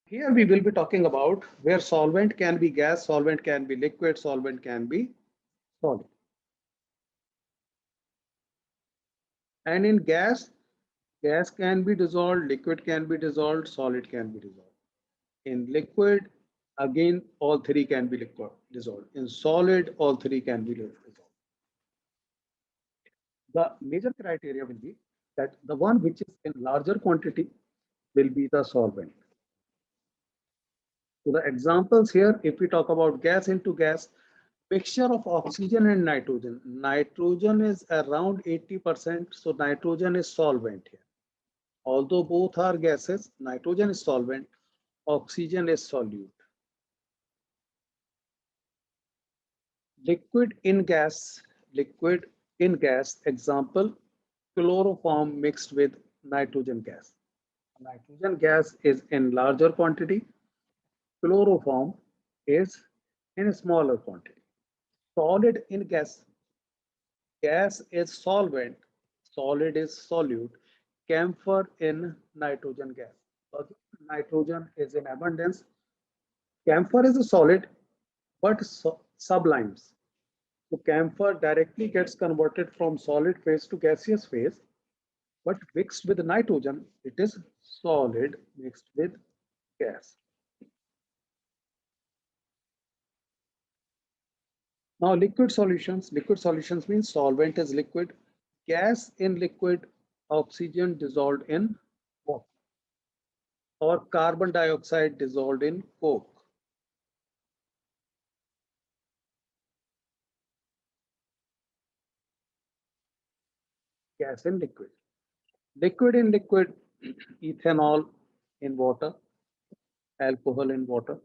Here we will be talking about where solvent can be gas, solvent can be liquid, solvent can be solid. And in gas, gas can be dissolved, liquid can be dissolved, solid can be dissolved. In liquid, again, all three can be liquid dissolved. In solid, all three can be dissolved. The major criteria will be that the one which is in larger quantity will be the solvent. So the examples here, if we talk about gas into gas, mixture of oxygen and nitrogen. Nitrogen is around 80%, so nitrogen is solvent here. Although both are gases, nitrogen is solvent, oxygen is solute. Liquid in gas, liquid in gas, example, chloroform mixed with nitrogen gas. Nitrogen gas is in larger quantity, chloroform is in a smaller quantity. Solid in gas, gas is solvent, solid is solute, camphor in nitrogen gas. Nitrogen is in abundance. Camphor is a solid, but sublimes. So camphor directly gets converted from solid phase to gaseous phase, but mixed with nitrogen, it is solid mixed with gas. Now liquid solutions means solvent is liquid, gas in liquid, oxygen dissolved in water, or carbon dioxide dissolved in coke. Gas in liquid. Liquid in liquid, ethanol in water, alcohol in water.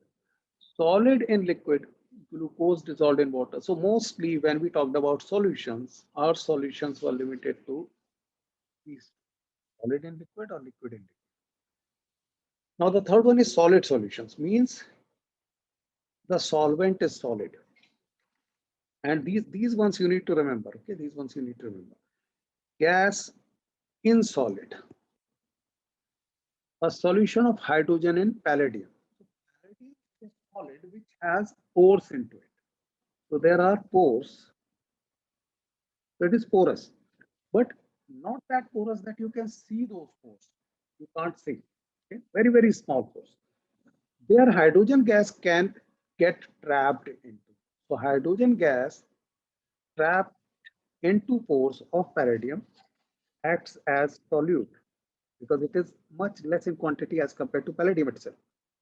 Solid in liquid, glucose dissolved in water. So mostly when we talked about solutions, our solutions were limited to these solid in liquid or liquid in liquid. Now the third one is solid solutions, means the solvent is solid. And these ones you need to remember. Okay, these ones you need to remember. Gas in solid. A solution of hydrogen in palladium. So palladium is solid which has pores into it. So there are pores. So it is porous, but not that porous that you can see those pores. You can't see. Okay? Very, very small pores. There hydrogen gas can get trapped into. So hydrogen gas trapped into pores of palladium acts as solute because it is much less in quantity as compared to palladium itself.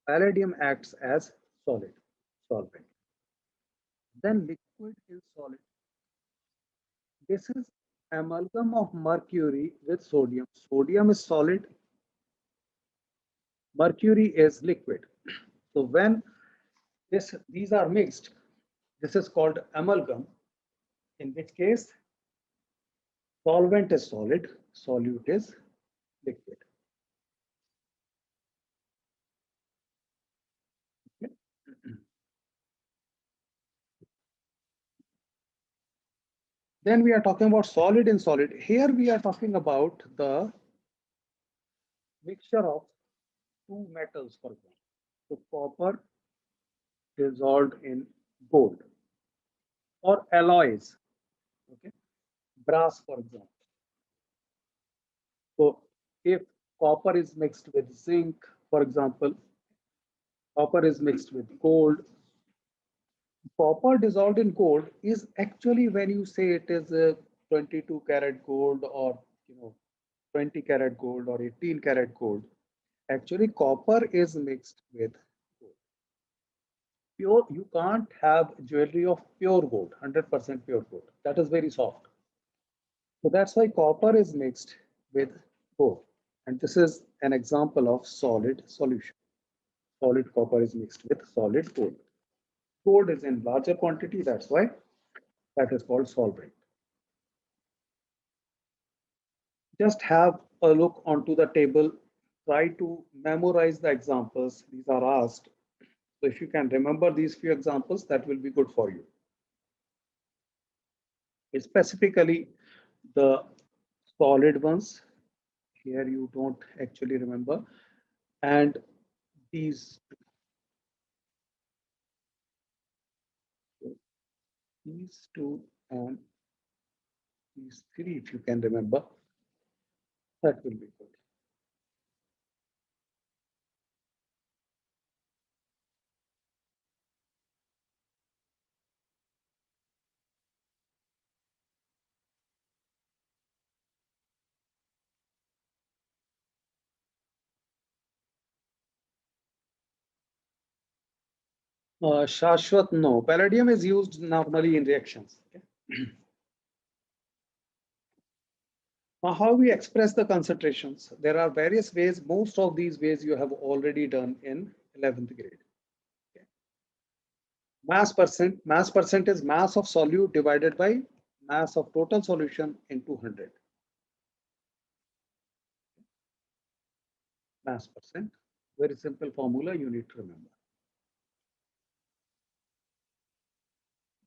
Palladium acts as solvent. Then liquid is solid. This is amalgam of mercury with sodium. Sodium is solid, mercury is liquid. So when these are mixed, this is called amalgam, in which case solvent is solid, solute is liquid. Okay. Then we are talking about solid in solid. Here we are talking about the mixture of two metals, for example. So copper dissolved in gold, or alloys, okay, brass, for example. So if copper is mixed with zinc, for example, copper is mixed with gold. Copper dissolved in gold is actually when you say it is a 22 karat gold, or 20 karat gold, or 18 karat gold. Actually, copper is mixed with gold. Pure, you can't have jewelry of pure gold, 100% pure gold. That is very soft. So that's why copper is mixed with gold. And this is an example of solid solution. Solid copper is mixed with solid gold. Gold is in larger quantity, that's why that is called solvent. Just have a look onto the table. Try to memorize the examples. These are asked. So if you can remember these few examples, that will be good for you. Specifically, the solid ones, here you don't actually remember. And these these two and these three, if you can remember, that will be good. Shashwat, no. Palladium is used normally in reactions. Okay? Now, how we express the concentrations? There are various ways. Most of these ways you have already done in 11th grade. Okay. Mass percent is mass of solute divided by mass of total solution in 200. Mass percent, very simple formula you need to remember.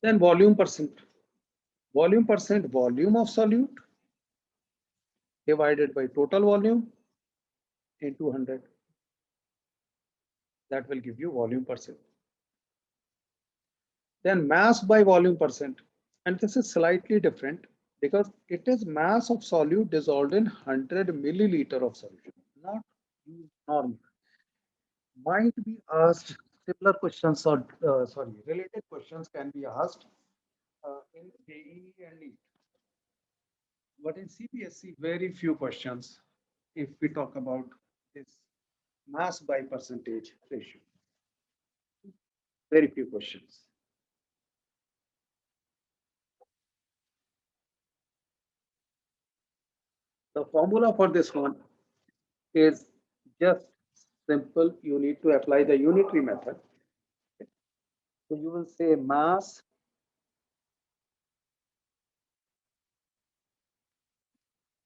Then volume percent. Volume percent, volume of solute divided by total volume in 200. That will give you volume percent. Then mass by volume percent. And this is slightly different because it is mass of solute dissolved in 100 milliliter of solution, not normal. Might be asked similar questions or related questions can be asked in JEE and NEET. But in CBSE, very few questions if we talk about this mass by percentage ratio. Very few questions. The formula for this one is just simple. You need to apply the unitary method. So you will say mass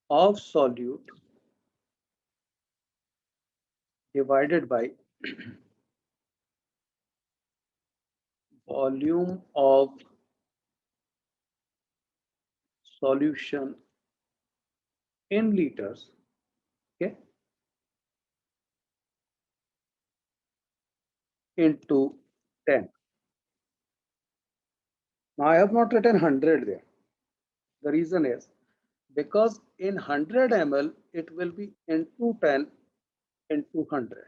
of solute divided by volume of solution in liters. Okay. Into 10. Now I have not written 100 there. The reason is because in 100 ml, it will be into 10 into 100.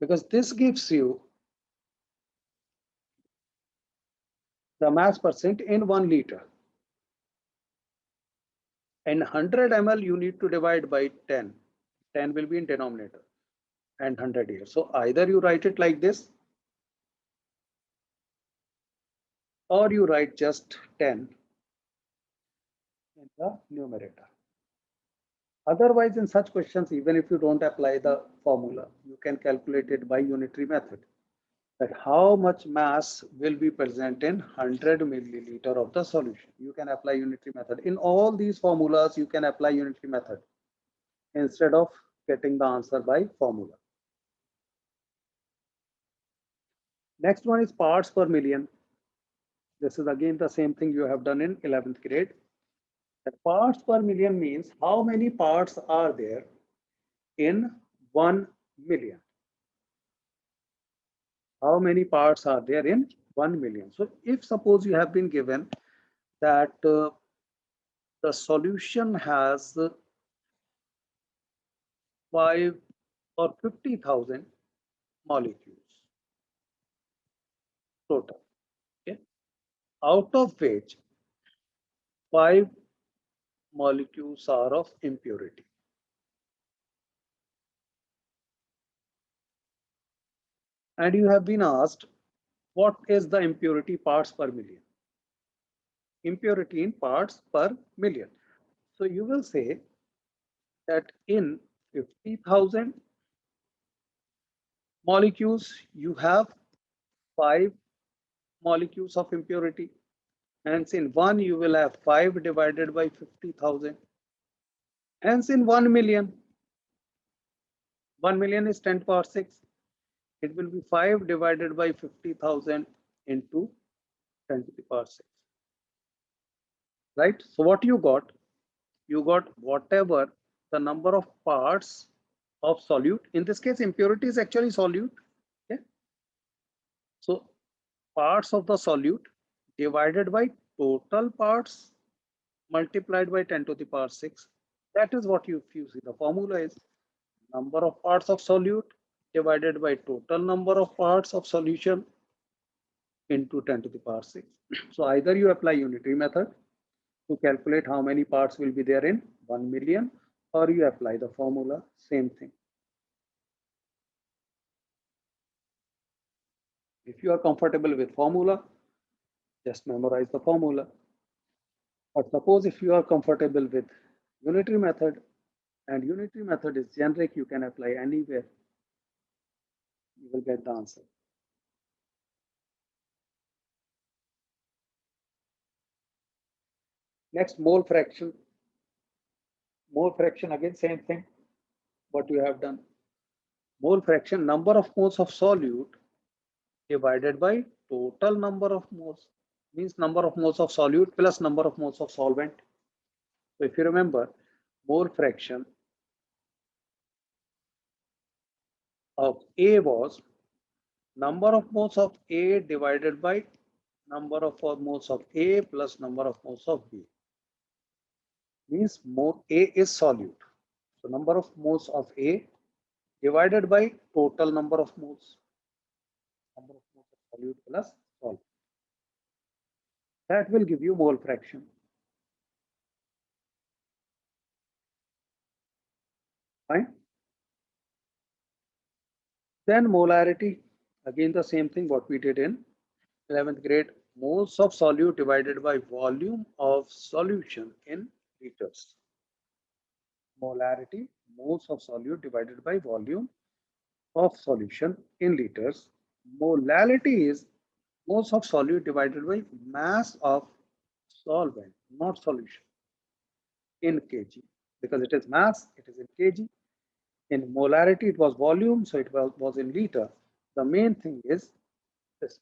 Because this gives you the mass percent in 1 liter. And 100 ml, you need to divide by 10. 10 will be in denominator and 100 here. So either you write it like this or you write just 10 in the numerator. Otherwise, in such questions, even if you don't apply the formula, you can calculate it by unitary method. That how much mass will be present in 100 milliliter of the solution. You can apply unitary method. In all these formulas, you can apply unitary method instead of getting the answer by formula. Next one is parts per million. This is again the same thing you have done in 11th grade. That parts per million means how many parts are there in 1 million. How many parts are there in 1 million? So if suppose you have been given that the solution has 5 or 50,000 molecules total. Okay. Out of which 5 molecules are of impurity. And you have been asked, what is the impurity parts per million? Impurity in parts per million. So you will say that in 50,000 molecules, you have 5 molecules of impurity. Hence, in 1, you will have 5 divided by 50,000. Hence, in 1 million, 1 million is 10 power 6. It will be 5 divided by 50,000 into 10 to the power 6. Right? So what you got? You got whatever the number of parts of solute. In this case, impurity is actually solute. Okay. So parts of the solute divided by total parts multiplied by 10 to the power 6. That is what you see. The formula is number of parts of solute divided by total number of parts of solution into 10 to the power 6. So either you apply unitary method to calculate how many parts will be there in 1 million, or you apply the formula, same thing. If you are comfortable with formula, just memorize the formula. But suppose if you are comfortable with unitary method, and unitary method is generic, you can apply anywhere, you will get the answer. Next, mole fraction. Mole fraction, again same thing, what you have done. Mole fraction, number of moles of solute divided by total number of moles, means number of moles of solute plus number of moles of solvent. So if you remember, mole fraction of A was number of moles of A divided by number of moles of A plus number of moles of B. Means mole A is solute. So number of moles of A divided by total number of moles. Number of moles of solute plus solvent. That will give you mole fraction. Fine. Then molarity, again the same thing what we did in 11th grade. Moles of solute divided by volume of solution in liters. Molarity, moles of solute divided by volume of solution in liters. Molality is moles of solute divided by mass of solvent, not solution, in kg. Because it is mass, it is in kg. In molarity, it was volume, so it was in liter. The main thing is this.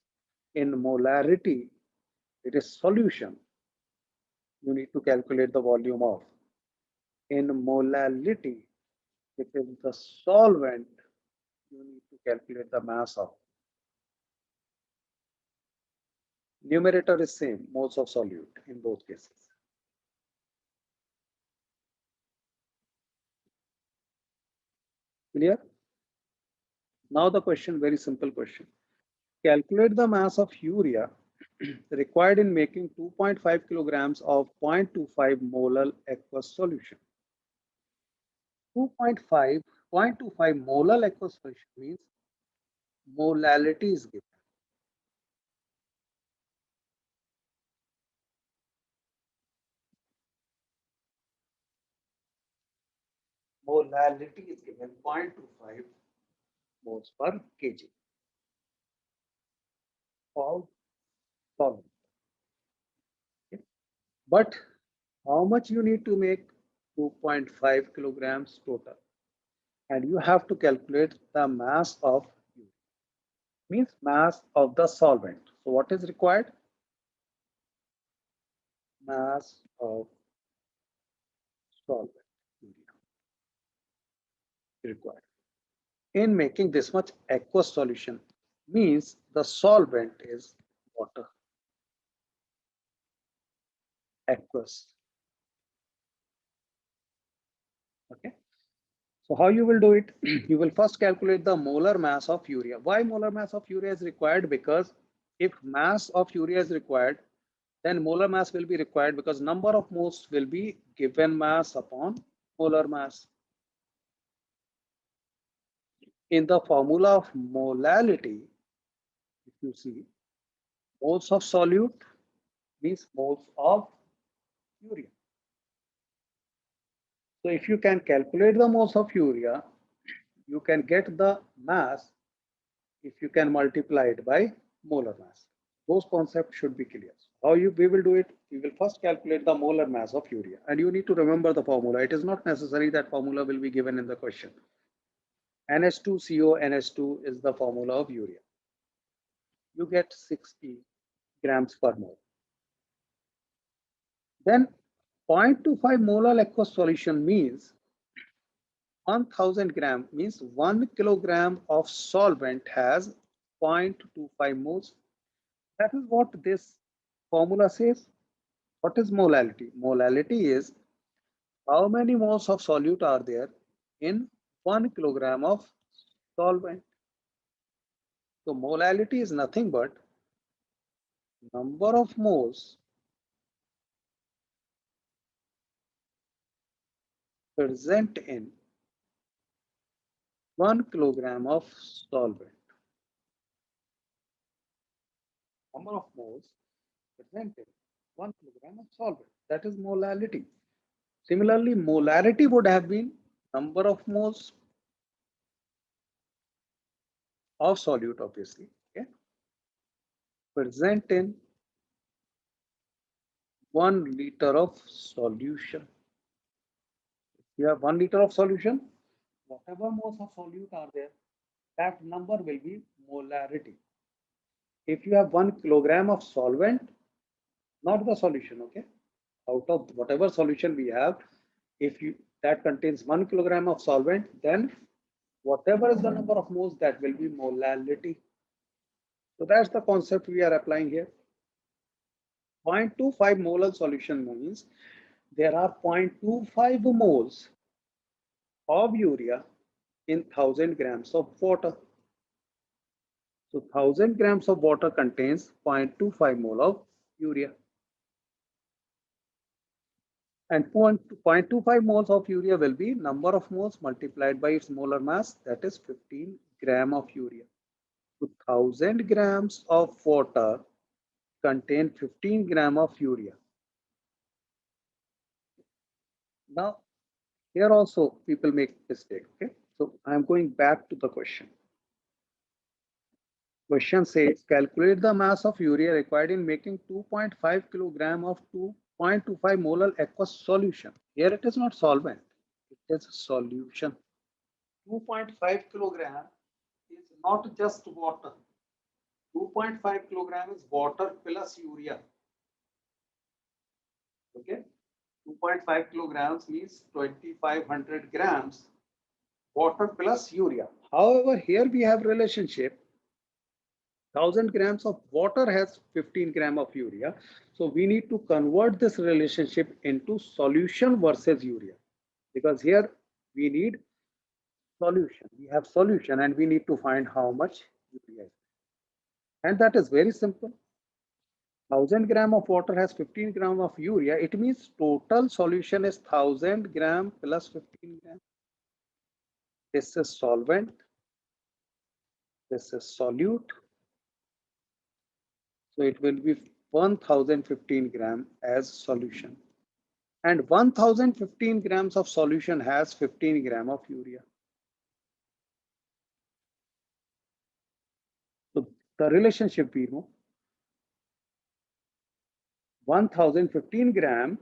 In molarity, it is solution. You need to calculate the volume of. In molality, it is the solvent. You need to calculate the mass of. Numerator is same, moles of solute in both cases. Clear? Now the question, very simple question. Calculate the mass of urea required in making 2.5 kilograms of 0.25 molar aqueous solution. 0.25 molar aqueous solution means molality is given. Molality is given 0.25 moles per kg of solvent. Okay. But how much you need to make 2.5 kilograms total? And you have to calculate the mass of urea. Means mass of the solvent. So what is required? Mass of solvent required. In making this much aqueous solution, means the solvent is water. Aqueous. Okay. So how you will do it? You will first calculate the molar mass of urea. Why molar mass of urea is required? Because if mass of urea is required, then molar mass will be required because number of moles will be given mass upon molar mass. In the formula of molality, if you see, moles of solute means moles of urea. So if you can calculate the moles of urea, you can get the mass if you can multiply it by molar mass. Those concepts should be clear. How we will do it? We will first calculate the molar mass of urea, and you need to remember the formula. It is not necessary that formula will be given in the question. NH2CO NH2 is the formula of urea. You get 60 grams per mole. Then 0.25 molar aqueous solution means 1000 gram means 1 kilogram of solvent has 0.25 moles. That is what this formula says. What is molality? Molality is how many moles of solute are there in 1 kilogram of solvent. So molality is nothing but number of moles present in 1 kilogram of solvent. Number of moles present in 1 kilogram of solvent. That is molality. Similarly, molarity would have been number of moles of solute, obviously, okay, present in 1 liter of solution. You have 1 liter of solution, whatever moles of solute are there, that number will be molarity. If you have 1 kilogram of solvent, not the solution, okay, out of whatever solution we have, if you that contains 1 kilogram of solvent, then whatever is the number of moles, that will be molality. So that's the concept we are applying here. 0.25 molar solution means there are 0.25 moles of urea in 1000 grams of water. So 1000 grams of water contains 0.25 mole of urea. And 0.25 moles of urea will be number of moles multiplied by its molar mass, that is 15 gram of urea. So 1000 grams of water contain 15 gram of urea. Now, here also people make mistake. Okay, so I am going back to the question. Question says calculate the mass of urea required in making 2.5 kilogram of 2.25 molar aqueous solution. Here it is not solvent, it is solution. 2.5 kilogram is not just water. 2.5 kilogram is water plus urea. Okay, 2.5 kilograms means 2500 grams water plus urea. However, here we have relationship 1000 grams of water has 15 gram of urea. So we need to convert this relationship into solution versus urea, because here we need solution. We have solution and we need to find how much urea is. And that is very simple. 1000 gram of water has 15 gram of urea. It means total solution is 1000 gram plus 15 gram. This is solvent. This is solute. So it will be 1015 gram as solution. And 1015 grams of solution has 15 gram of urea. So the relationship we know, 1015 gram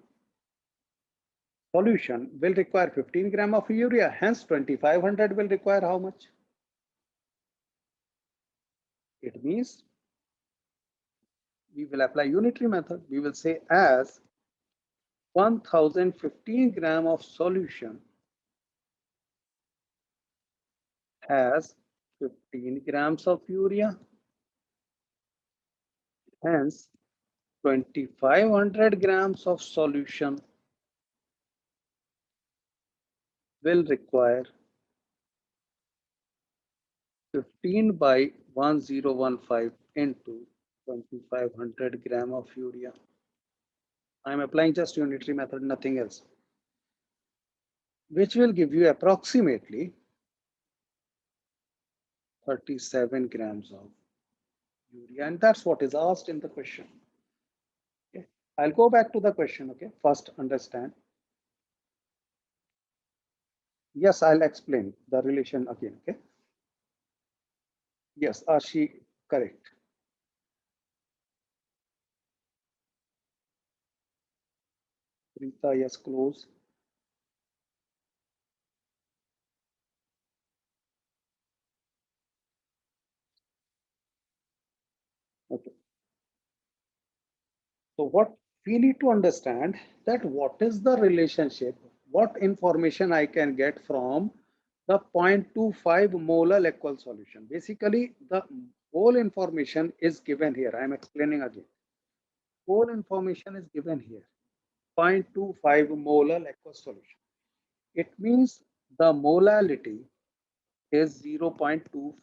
solution will require 15 gram of urea, hence 2500 will require how much? It means we will apply unitary method. We will say as 1015 gram of solution has 15 grams of urea, hence 2500 grams of solution will require 15 by 1015 into 2500 gram of urea. I am applying just unitary method, nothing else, which will give you approximately 37 grams of urea, and that's what is asked in the question. Okay, I'll go back to the question. Okay, first understand. Yes, I'll explain the relation again. Okay. Yes, Ashi, correct. Rita, yes, close. Okay. So what we need to understand that what is the relationship, what information I can get from the 0.25 molar aqueous solution. Basically, the whole information is given here. I am explaining again. Whole information is given here. 0.25 molar aqueous solution. It means the molality is 0.25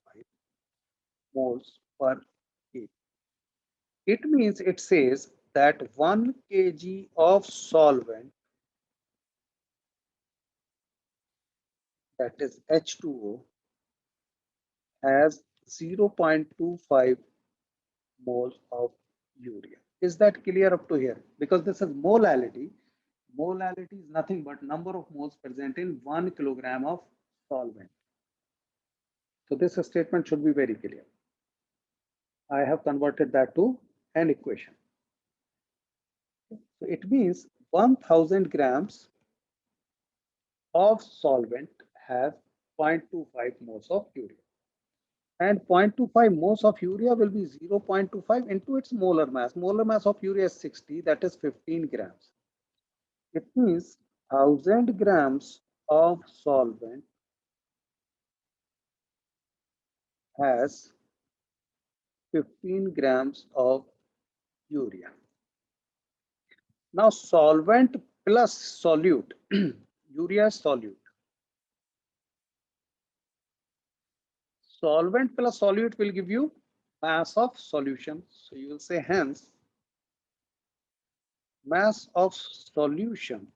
moles per kg. It means it says that 1 kg of solvent, that is H2O, has 0.25 moles of urea. Is that clear up to here? Because this is molality. Molality is nothing but number of moles present in 1 kilogram of solvent. So this statement should be very clear. I have converted that to an equation. So it means 1000 grams of solvent have 0.25 moles of urea. And 0.25 moles of urea will be 0.25 into its molar mass. Molar mass of urea is 60, that is 15 grams. It means 1000 grams of solvent has 15 grams of urea. Now solvent plus solute, urea solute. Solvent plus solute will give you mass of solution. So you will say hence mass of solution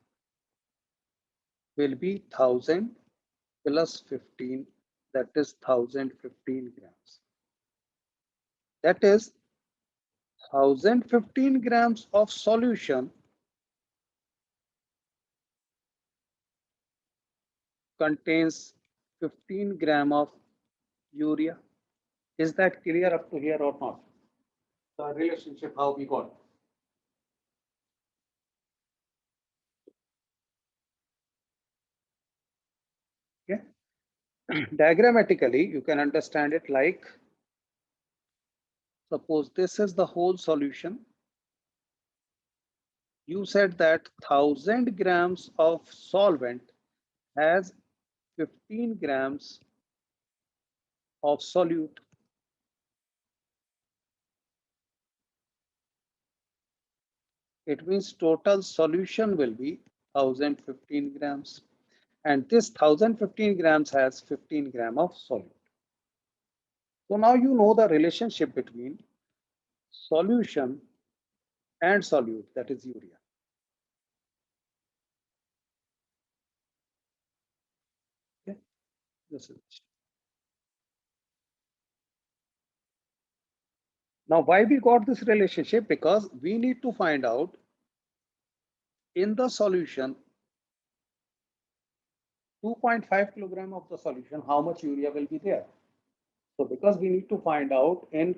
will be 1000 plus 15, that is 1015 grams. That is 1015 grams of solution contains 15 gram of urea. Is that clear up to here or not? The relationship how we got. Okay. Diagrammatically, you can understand it like, suppose this is the whole solution. You said that 1000 grams of solvent has 15 grams of solute. It means total solution will be 1015 grams. And this 1015 grams has 15 gram of solute. So now you know the relationship between solution and solute, that is urea. Okay. This is. Now why we got this relationship? Because we need to find out in the solution 2.5 kilogram of the solution how much urea will be there. So because we need to find out in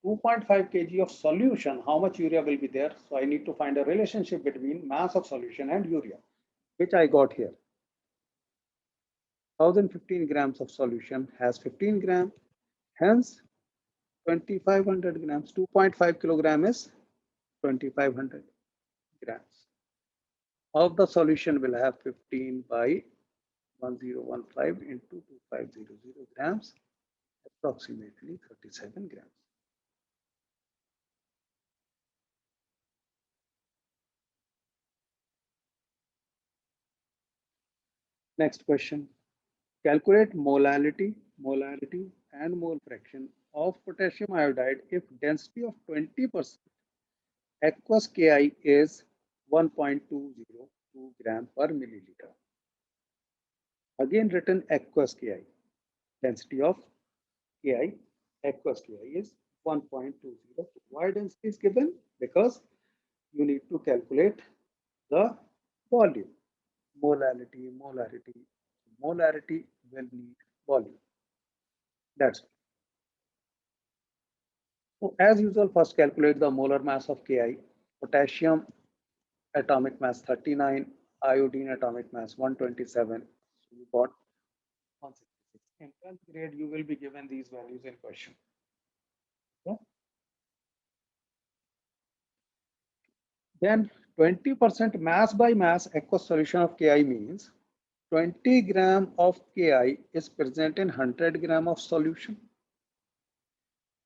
2.5 kg of solution how much urea will be there, so I need to find a relationship between mass of solution and urea, which I got here. 1015 grams of solution has 15 gram, hence 2500 grams. 2.5 kilogram is 2500 grams. Of the solution will have 15 by 1015 into 2500 grams, approximately 37 grams. Next question. Calculate molality and mole fraction of potassium iodide if density of 20% aqueous Ki is 1.202 gram per milliliter. Again written aqueous Ki. Density of Ki, aqueous Ki is 1.20. Why density is given? Because you need to calculate the volume. Molality will need volume. That's it. So as usual, first calculate the molar mass of Ki. Potassium atomic mass 39, iodine atomic mass 127. So you got 166. In 10th grade, you will be given these values in question. Okay. Then 20% mass by mass aqueous solution of Ki means 20 gram of Ki is present in 100 gram of solution.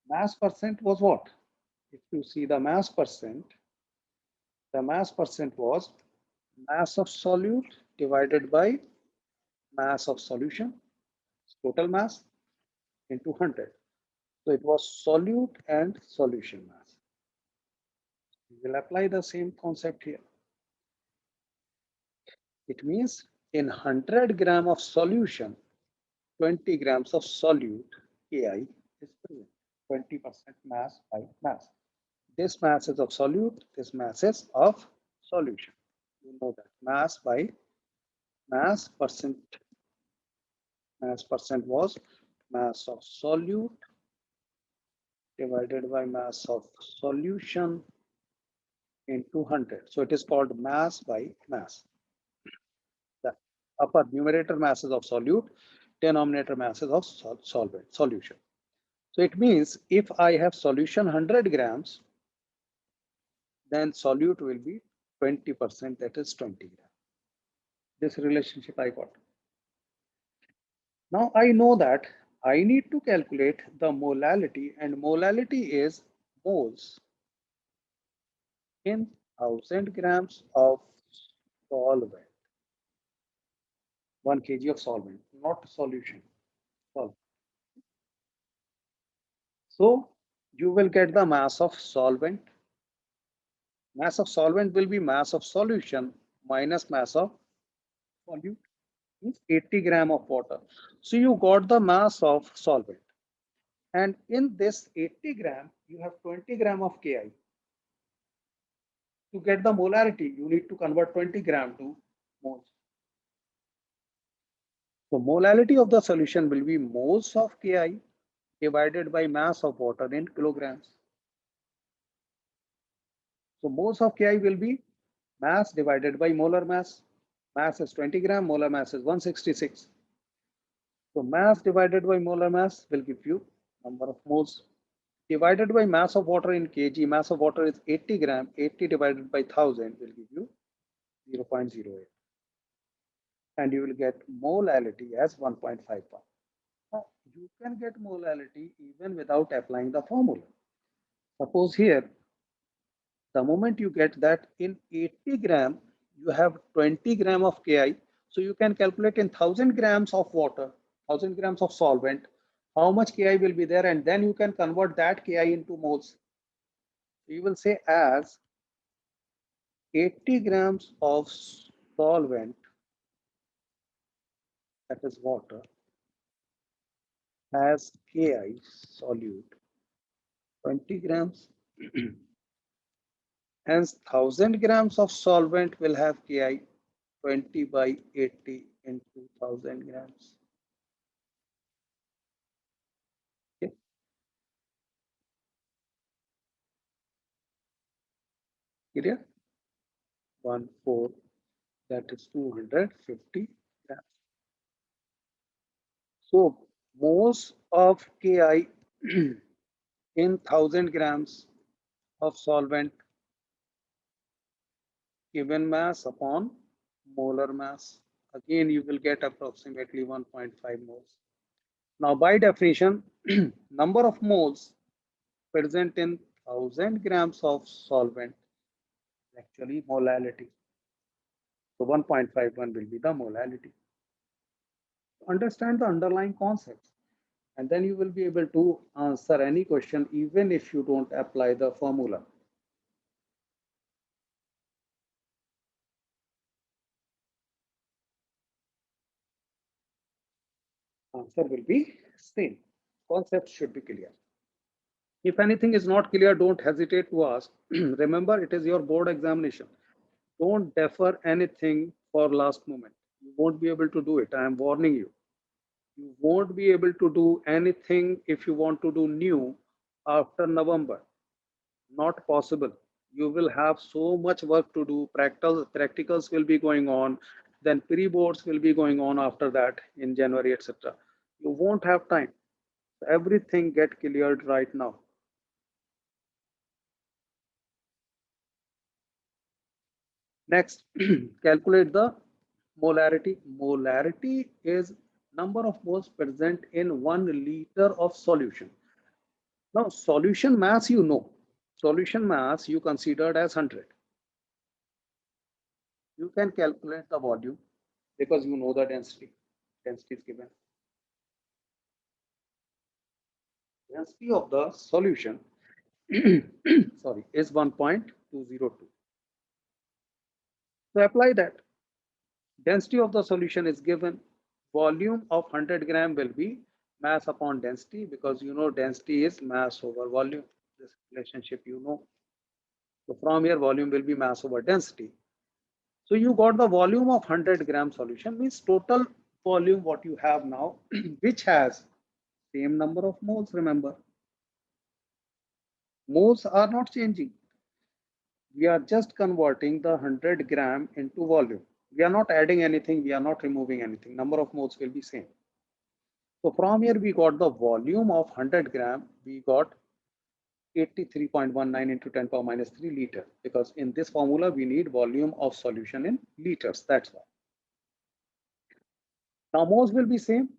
Mass percent was what? If you see the mass percent was mass of solute divided by mass of solution, total mass into 100. So it was solute and solution mass. We will apply the same concept here. It means in 100 gram of solution, 20 grams of solute Ki is present. 20% mass by mass. This mass is of solute, this mass is of solution. You know that mass by mass percent. Mass percent was mass of solute divided by mass of solution into 100. So it is called mass by mass. The upper numerator masses of solute, denominator masses of solvent, solution. So it means if I have solution 100 grams, then solute will be 20%, that is 20 grams. This relationship I got. Now I know that I need to calculate the molality, and molality is moles in 1000 grams of solvent. 1 kg of solvent, not solution. Solvent. So you will get the mass of solvent. Mass of solvent will be mass of solution minus mass of solute, means 80 gram of water. So you got the mass of solvent. And in this 80 gram, you have 20 gram of Ki. To get the molarity, you need to convert 20 gram to moles. So molality of the solution will be moles of Ki divided by mass of water in kilograms. So moles of Ki will be mass divided by molar mass. Mass is 20 gram, molar mass is 166. So mass divided by molar mass will give you number of moles. Divided by mass of water in kg, mass of water is 80 gram, 80 divided by 1000 will give you 0.08. And you will get molality as 1.51. Now, you can get molality even without applying the formula. Suppose here, the moment you get that in 80 gram, you have 20 gram of Ki. So you can calculate in 1000 grams of water, 1000 grams of solvent, how much Ki will be there, and then you can convert that Ki into moles. You will say as 80 grams of solvent, that is water, has Ki solute 20 grams. Hence 1000 grams of solvent will have Ki 20 by 80 into 1000 grams. Okay. Clear? 1/4, that is 250 grams. So moles of Ki in 1000 grams of solvent given mass upon molar mass. Again, you will get approximately 1.5 moles. Now, by definition, number of moles present in 1000 grams of solvent actually molality. So 1.51 will be the molality. Understand the underlying concepts, and then you will be able to answer any question even if you don't apply the formula. Answer will be same. Concepts should be clear. If anything is not clear, don't hesitate to ask. Remember, it is your board examination. Don't defer anything for last moment. You won't be able to do it. I am warning you. You won't be able to do anything if you want to do new after November. Not possible. You will have so much work to do. Practicals will be going on. Then pre-boards will be going on after that in January, etc. You won't have time. Everything get cleared right now. Next, calculate the Molarity. Molarity is number of moles present in 1 liter of solution. Now, solution mass, you know, solution mass you considered as 100. You can calculate the volume because you know the density. Density is given. Density of the solution sorry, is 1.202. So apply that. Density of the solution is given. Volume of 100 gram will be mass upon density because you know density is mass over volume. This relationship you know. So from here volume will be mass over density. So you got the volume of 100 gram solution means total volume what you have now which has same number of moles. Remember, moles are not changing. We are just converting the 100 gram into volume. We are not adding anything. We are not removing anything. Number of moles will be same. So from here we got the volume of 100 gram. We got 83.19 into 10 power minus 3 liter because in this formula we need volume of solution in liters. That's why. Now moles will be same.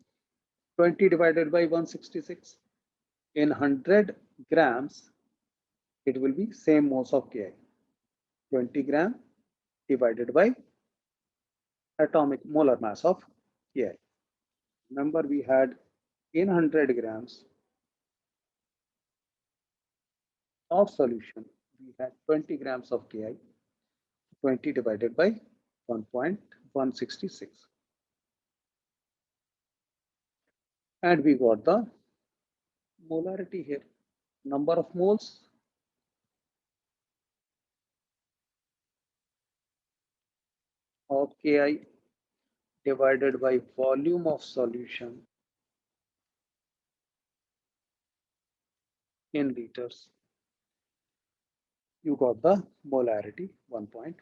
20 divided by 166. In 100 grams, it will be same moles of Ki. 20 gram divided by atomic molar mass of Ki. Remember, we had in 100 grams of solution, we had 20 grams of Ki, 20 divided by 1.166. And we got the molarity here. Number of moles of Ki divided by volume of solution in liters. You got the molarity 1.45.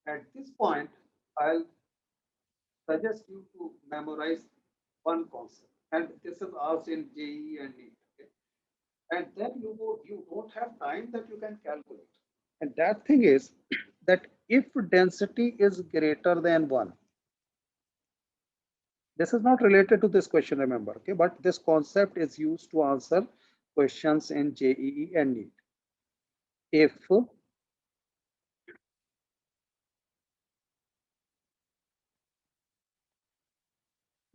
At this point, I'll suggest you to memorize one concept, and this is asked in JEE and NEET. Okay? And then you don't have time that you can calculate. And that thing is that if density is greater than 1, this is not related to this question, remember, okay? But this concept is used to answer questions in JEE and NEET. If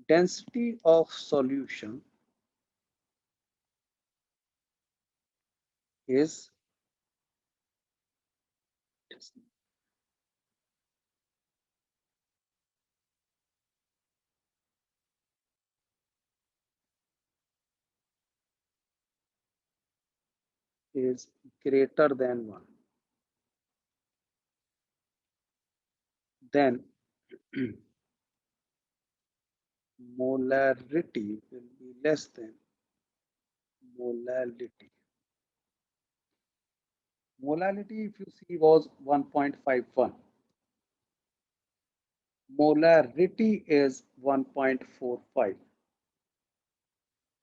density of solution is greater than 1, then molarity will be less than molality. Molality, if you see, was 1.51. Molarity is 1.45.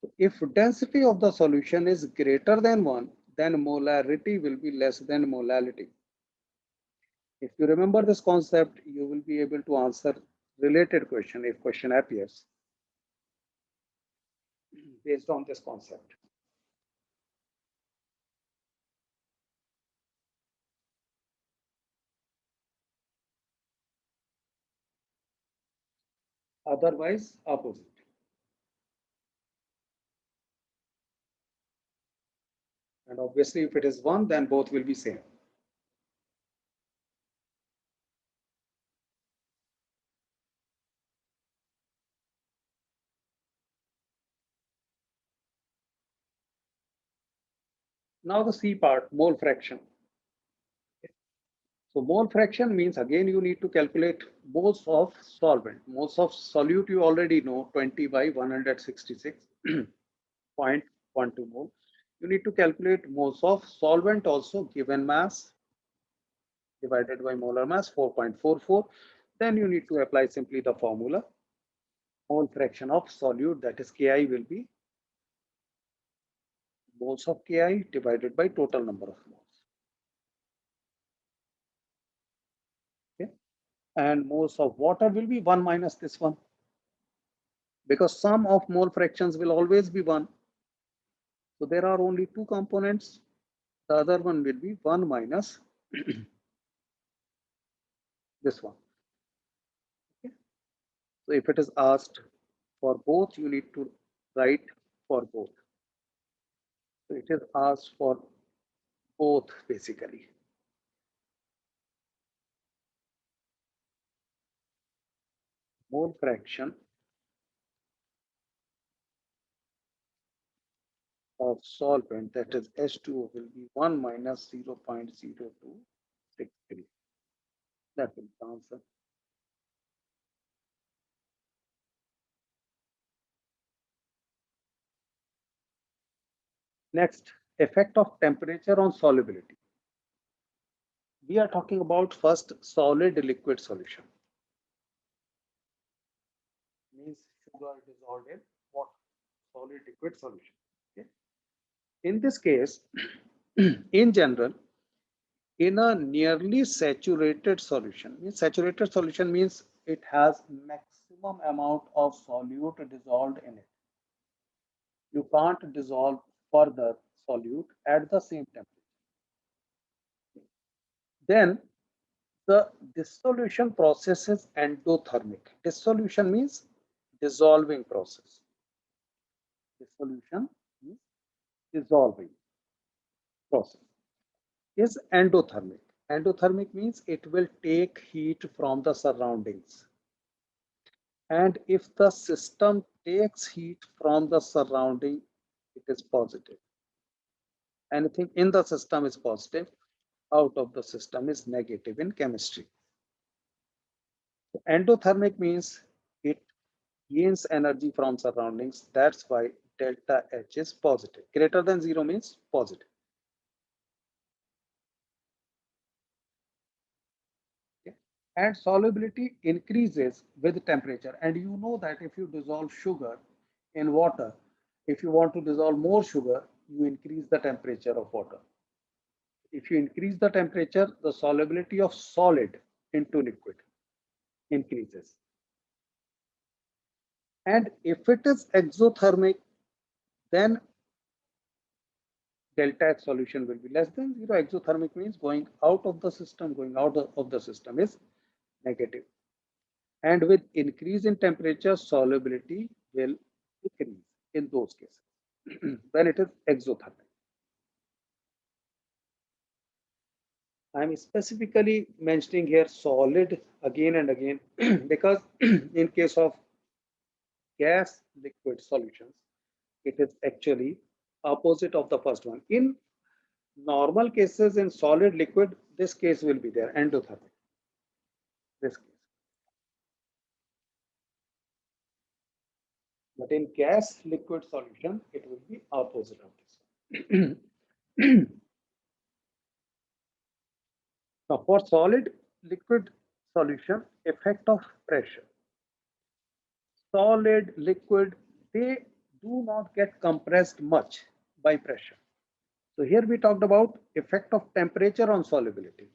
So if density of the solution is greater than 1, then molarity will be less than molality. If you remember this concept, you will be able to answer related question if question appears based on this concept. Otherwise, opposite. And obviously, if it is 1, then both will be same. Now the C part, mole fraction. So mole fraction means again you need to calculate moles of solvent. Moles of solute you already know 20 by 166.12 mole. You need to calculate moles of solvent also given mass divided by molar mass 4.44. Then you need to apply simply the formula mole fraction of solute, that is Ki will be moles of Ki divided by total number of moles. Okay. And moles of water will be 1 minus this one, because sum of mole fractions will always be 1. So there are only two components. The other one will be 1 minus this one. Okay. So if it is asked for both, you need to write for both. So it is asked for both basically. Mole fraction of solvent, that is H2O, will be 1 minus 0.0263. That will be the answer. Next, effect of temperature on solubility. We are talking about first solid liquid solution. Means sugar dissolved in water, solid liquid solution. Okay. In this case, in general, in a nearly saturated solution, means it has maximum amount of solute dissolved in it. You can't dissolve further solute at the same temperature. Then the dissolution process is endothermic. Dissolution means dissolving process. Dissolution means dissolving process is endothermic. Endothermic means it will take heat from the surroundings. And if the system takes heat from the surrounding, it is positive. Anything in the system is positive, out of the system is negative in chemistry. Endothermic means it gains energy from surroundings. That's why delta H is positive. Greater than 0 means positive. Okay. And solubility increases with temperature. And you know that if you dissolve sugar in water, if you want to dissolve more sugar, you increase the temperature of water. If you increase the temperature, the solubility of solid into liquid increases. And if it is exothermic, then delta H solution will be less than 0. Exothermic means going out of the system, going out of the system is negative. And with increase in temperature, solubility will decrease in those cases when it is exothermic. I'm specifically mentioning here solid again and again because in case of gas liquid solutions, it is actually opposite of the first one. In normal cases, in solid liquid, this case will be there, endothermic. This case. But in gas liquid solution, it will be opposite of this. Now, for solid liquid solution, effect of pressure. Solid, liquid, they do not get compressed much by pressure. So here we talked about effect of temperature on solubility.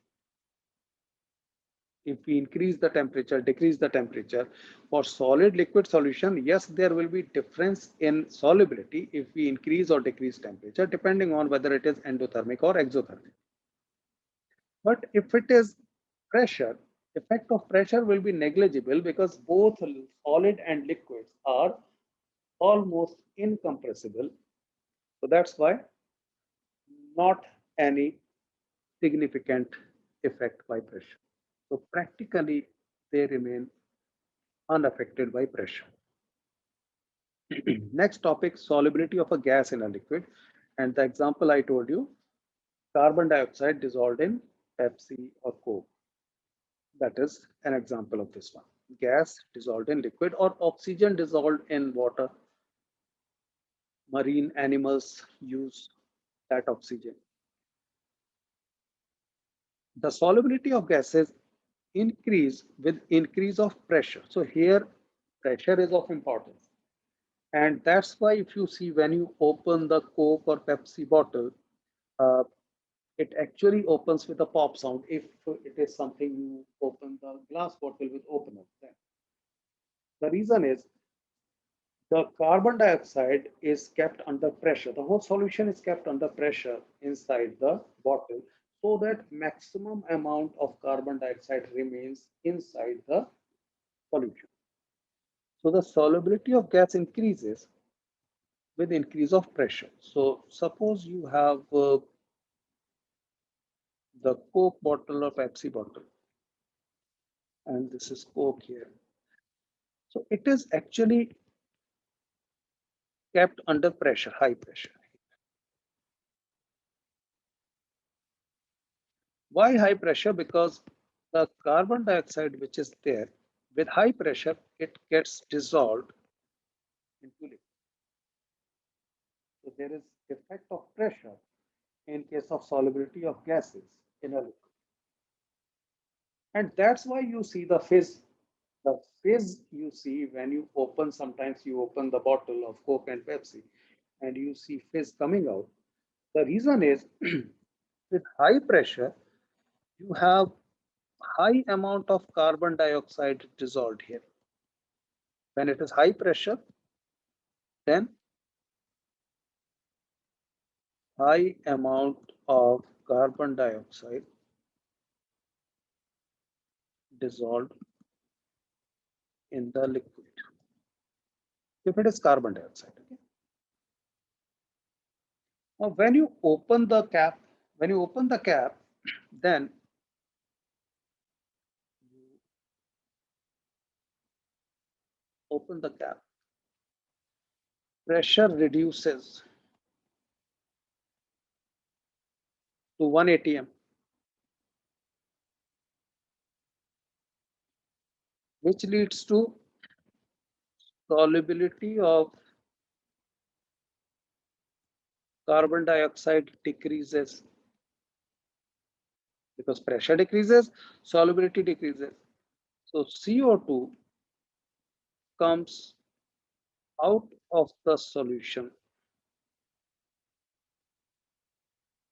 If we increase the temperature, decrease the temperature, for solid liquid solution, yes, there will be difference in solubility if we increase or decrease temperature, depending on whether it is endothermic or exothermic. But if it is pressure, effect of pressure will be negligible because both solid and liquids are almost incompressible. So that's why not any significant effect by pressure. So practically they remain unaffected by pressure. Next topic, solubility of a gas in a liquid. And the example I told you, carbon dioxide dissolved in Pepsi or Coke. That is an example of this one. Gas dissolved in liquid or oxygen dissolved in water. Marine animals use that oxygen. The solubility of gases increase with increase of pressure. So here Pressure is of importance. And that's why if you see when you open the Coke or Pepsi bottle, uh, it actually opens with a pop sound. If it is something you open the glass bottle with opener, then the reason is the carbon dioxide is kept under pressure. The whole solution is kept under pressure inside the bottle so that maximum amount of carbon dioxide remains inside the solution. So the solubility of gas increases with increase of pressure. So suppose you have the Coke bottle or Pepsi bottle, and this is Coke here. So it is actually kept under pressure, high pressure. Why high pressure? Because the carbon dioxide which is there with high pressure, it gets dissolved into liquid. So there is effect of pressure in case of solubility of gases in a liquid. And that's why you see the fizz. The fizz you see when you open, sometimes you open the bottle of Coke and Pepsi and you see fizz coming out. The reason is with high pressure, you have high amount of carbon dioxide dissolved here. When it is high pressure, then high amount of carbon dioxide dissolved in the liquid. If it is carbon dioxide. Okay. Now, when you open the cap, then you open the cap. Pressure reduces to 1 atm, which leads to solubility of carbon dioxide decreases because pressure decreases, solubility decreases. So CO2 comes out of the solution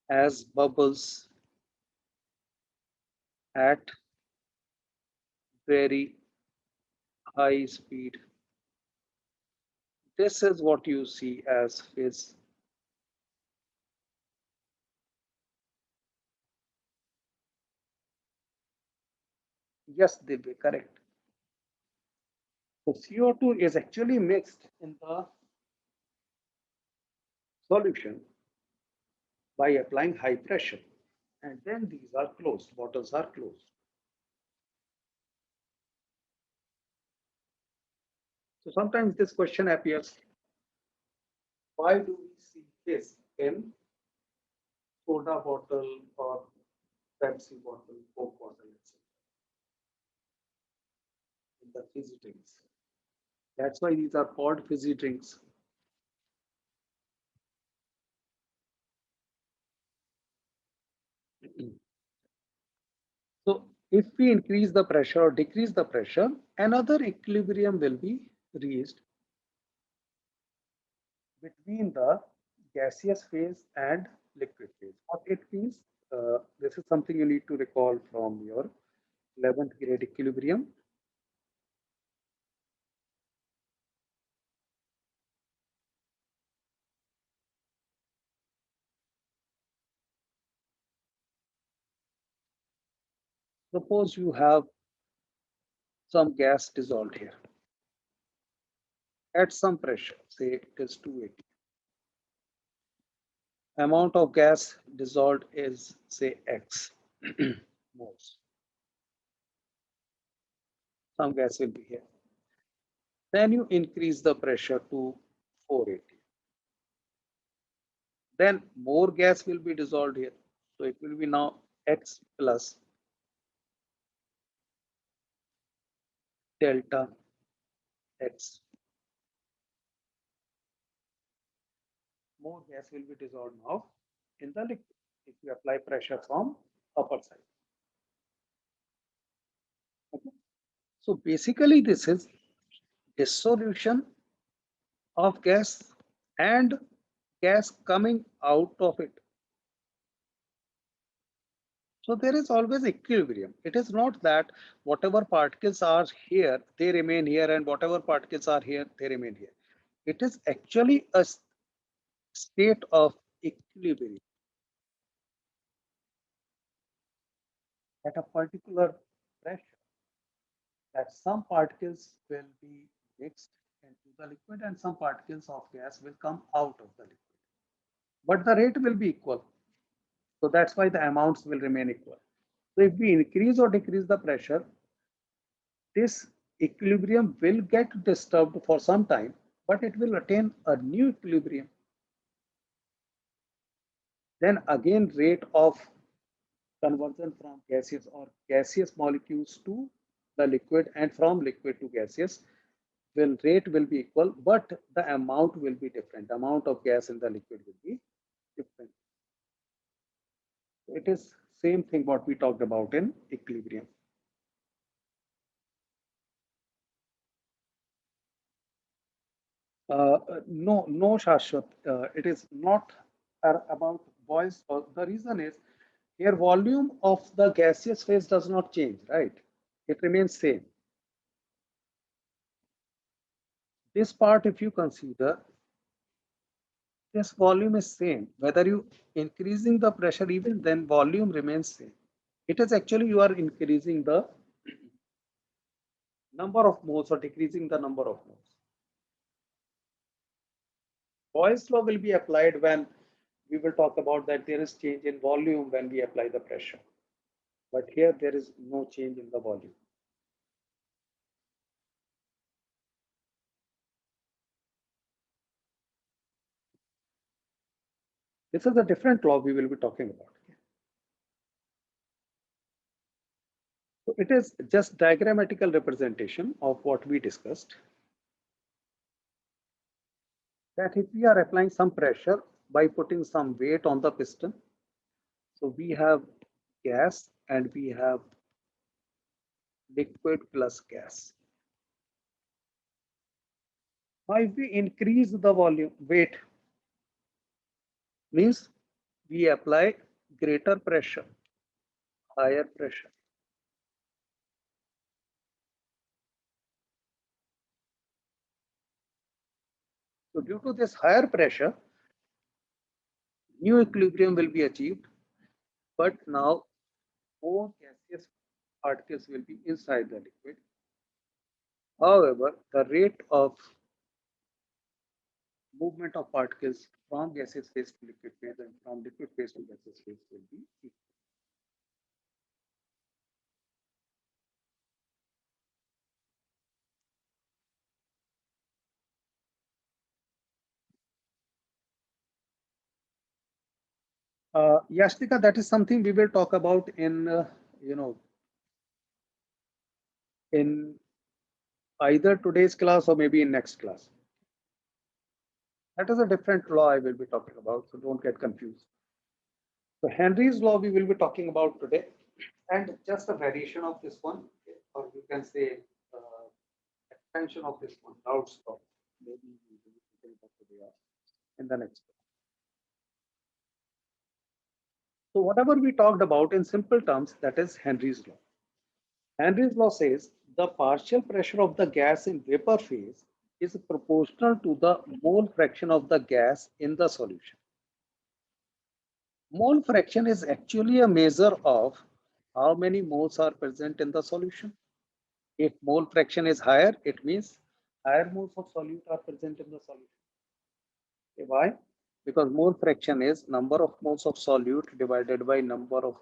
as bubbles at very high speed. This is what you see as fizz. Yes, they be correct. So CO2 is actually mixed in the solution by applying high pressure. And then these are closed, bottles are closed. So sometimes this question appears, why do we see this in soda bottle or Pepsi bottle, Coke bottle, etc. in the fizzy drinks? That's why these are called fizzy drinks. So if we increase the pressure or decrease the pressure, another equilibrium will be reached between the gaseous phase and liquid phase. What it means, this is something you need to recall from your 11th grade equilibrium. Suppose you have some gas dissolved here at some pressure, say it is 280. Amount of gas dissolved is say X moles. Some gas will be here. Then you increase the pressure to 480. Then more gas will be dissolved here. So it will be now X plus delta X. More gas will be dissolved now in the liquid if you apply pressure from upper side. Okay. So basically this is dissolution of gas and gas coming out of it. So there is always equilibrium. It is not that whatever particles are here, they remain here, and whatever particles are here, they remain here. It is actually a state of equilibrium at a particular pressure, that some particles will be mixed into the liquid and some particles of gas will come out of the liquid. But the rate will be equal. So that's why the amounts will remain equal. So if we increase or decrease the pressure, this equilibrium will get disturbed for some time, but it will attain a new equilibrium. Then again, rate of conversion from gaseous or gaseous molecules to the liquid and from liquid to gaseous rate will be equal, but the amount will be different. The amount of gas in the liquid will be different. It is same thing what we talked about in equilibrium. No, Shashwat, it is not about voice. The reason is here volume of the gaseous phase does not change, right? It remains same. This part, if you consider, this volume is same. Whether you increasing the pressure, even then volume remains same. It is actually you are increasing the number of moles or decreasing the number of moles. Boyle's law will be applied when we will talk about that there is change in volume when we apply the pressure. But here there is no change in the volume. This is a different law we will be talking about. So it is just diagrammatical representation of what we discussed. That if we are applying some pressure by putting some weight on the piston, so we have gas and we have liquid plus gas. Now if we increase the volume weight, means we apply greater pressure, higher pressure. So due to this higher pressure, new equilibrium will be achieved, but now more gaseous particles will be inside the liquid. However, the rate of movement of particles from gaseous phase to liquid phase and from liquid phase to gaseous phase will be equal. Yashtika, that is something we will talk about in, in either today's class or maybe in next class. That is a different law I will be talking about, so don't get confused. So Henry's law we will be talking about today, and just a variation of this one, or you can say expansion of this one, Raoult's law. Maybe we will be taking it up today or in the next class. So whatever we talked about in simple terms, that is Henry's law. Henry's law says the partial pressure of the gas in vapor phase is proportional to the mole fraction of the gas in the solution. Mole fraction is actually a measure of how many moles are present in the solution. If mole fraction is higher, it means higher moles of solute are present in the solution. Okay, why? Because mole fraction is number of moles of solute divided by number of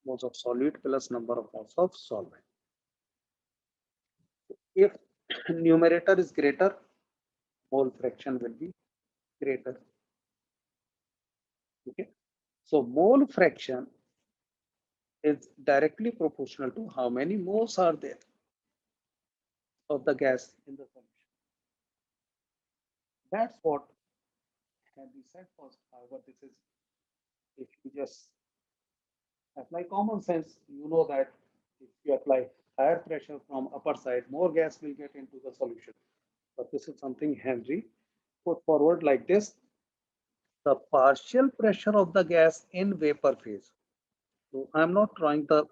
moles of solute plus number of moles of solvent. If numerator is greater, mole fraction will be greater. Okay. So mole fraction is directly proportional to how many moles are there of the gas in the solution. That's what can be said first. However, this is if you just apply common sense, you know that if you apply higher pressure from upper side, more gas will get into the solution. but this is something Henry put forward like this. The partial pressure of the gas in vapor phase. So I'm not drawing the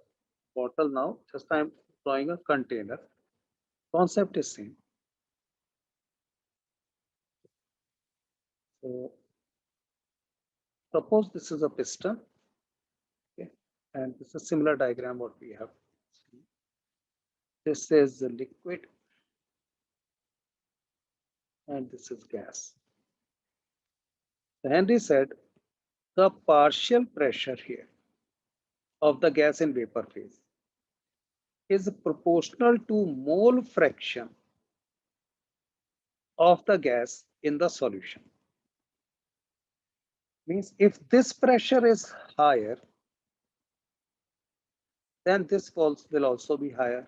bottle now, just I'm drawing a container. Concept is same. So suppose this is a piston, okay, and this is similar diagram what we have seen. This is the liquid and this is gas. So Henry said the partial pressure here of the gas in vapor phase is proportional to mole fraction of the gas in the solution. Means if this pressure is higher, then this will also be higher.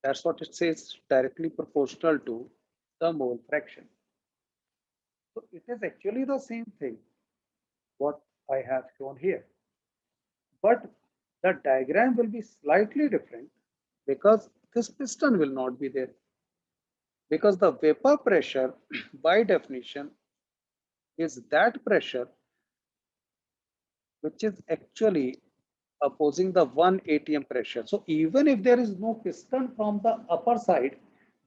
That's what it says, directly proportional to the mole fraction. So it is actually the same thing what I have shown here. But the diagram will be slightly different because this piston will not be there. Because the vapor pressure, by definition, is that pressure which is actually opposing the 1 atm pressure. So even if there is no piston from the upper side,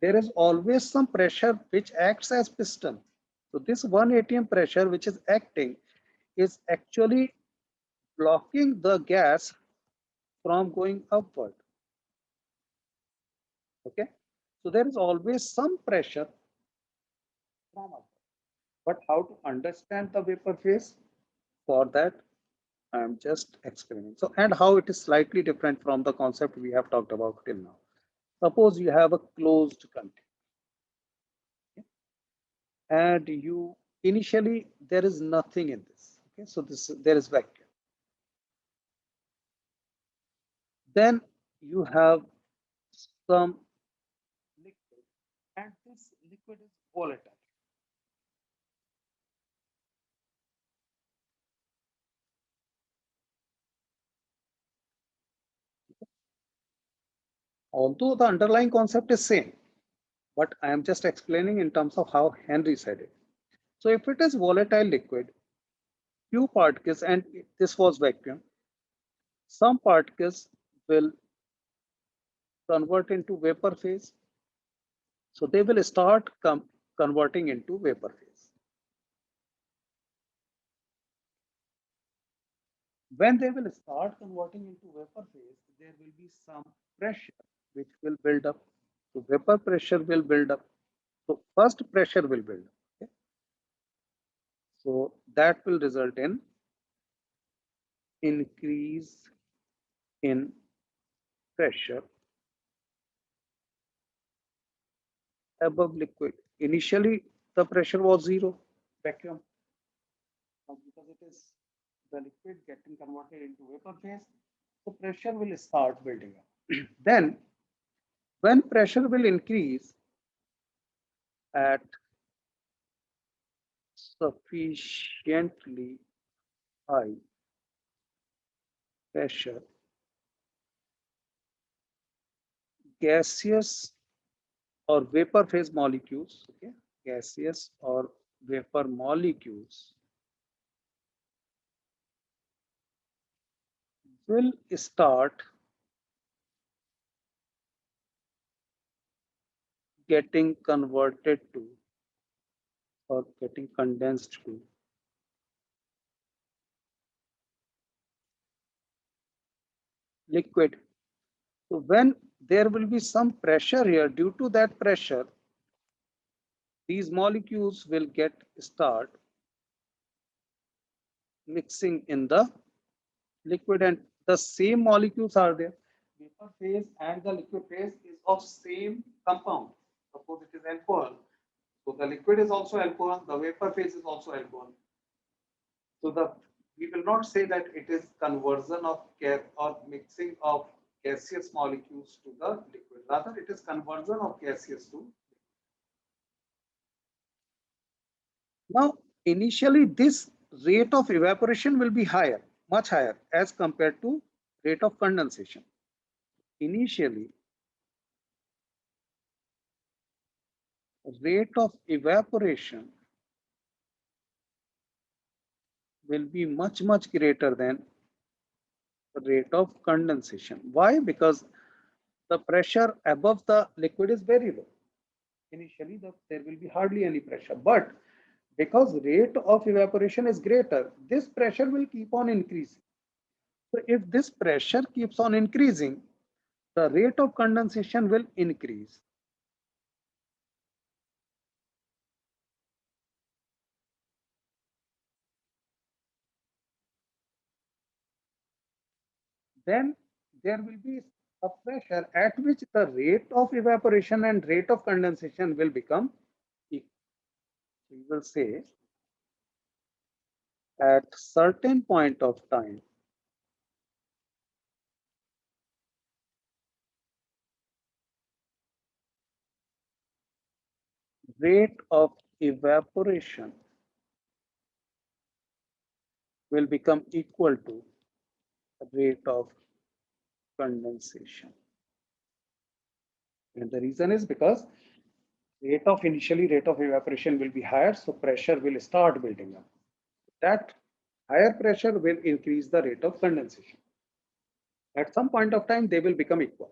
there is always some pressure which acts as piston. So this 1 atm pressure which is acting is actually blocking the gas from going upward. Okay, so there is always some pressure from upward. But how to understand the vapor phase? For that, I am just explaining. So, and how it is slightly different from the concept we have talked about till now. Suppose you have a closed container, okay? And you initially there is nothing in this. Okay, so there is vacuum. Then you have some liquid, and this liquid is volatile. Although the underlying concept is same, but I am just explaining in terms of how Henry said it. So if it is volatile liquid, few particles, and this was vacuum, some particles will convert into vapor phase. So they will start converting into vapor phase. When they will start converting into vapor phase, there will be some pressure which will build up. So vapor pressure will build up. So first pressure will build up. Okay? So that will result in increase in pressure above liquid. Initially, the pressure was zero, vacuum. Because it is the liquid getting converted into vapor phase, so pressure will start building up. Then, when pressure will increase at sufficiently high pressure, gaseous or vapor phase molecules, okay, gaseous or vapor molecules will start getting converted to or getting condensed to liquid. So when there will be some pressure here, due to that pressure, these molecules will get start mixing in the liquid, and the same molecules are there. Vapor phase and the liquid phase is of same compound. Suppose it is alcohol. So the liquid is also alcohol, the vapor phase is also alcohol. So we will not say that it is conversion of gas or mixing of gaseous molecules to the liquid. Rather, it is conversion of gaseous to liquid. Now, initially, this rate of evaporation will be higher, much higher as compared to rate of condensation. Initially, rate of evaporation will be much, much greater than the rate of condensation. Why? Because the pressure above the liquid is very low. Initially, there will be hardly any pressure, but because rate of evaporation is greater, this pressure will keep on increasing. So if this pressure keeps on increasing, the rate of condensation will increase. Then there will be a pressure at which the rate of evaporation and rate of condensation will become equal. We will say at certain point of time, rate of evaporation will become equal to rate of condensation. And the reason is because initially rate of evaporation will be higher, so pressure will start building up. That higher pressure will increase the rate of condensation. At some point of time, they will become equal.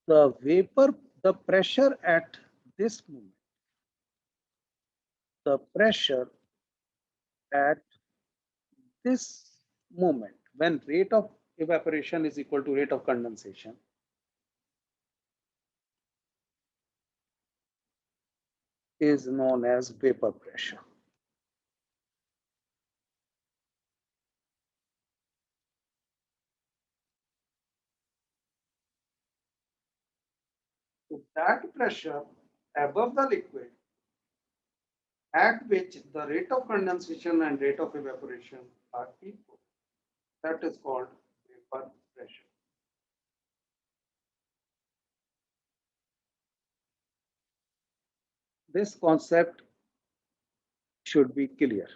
The pressure at this moment, the pressure at this moment, when rate of evaporation is equal to rate of condensation, is known as vapor pressure. So that pressure above the liquid at which the rate of condensation and rate of evaporation are equal, that is called vapor pressure. This concept should be clear.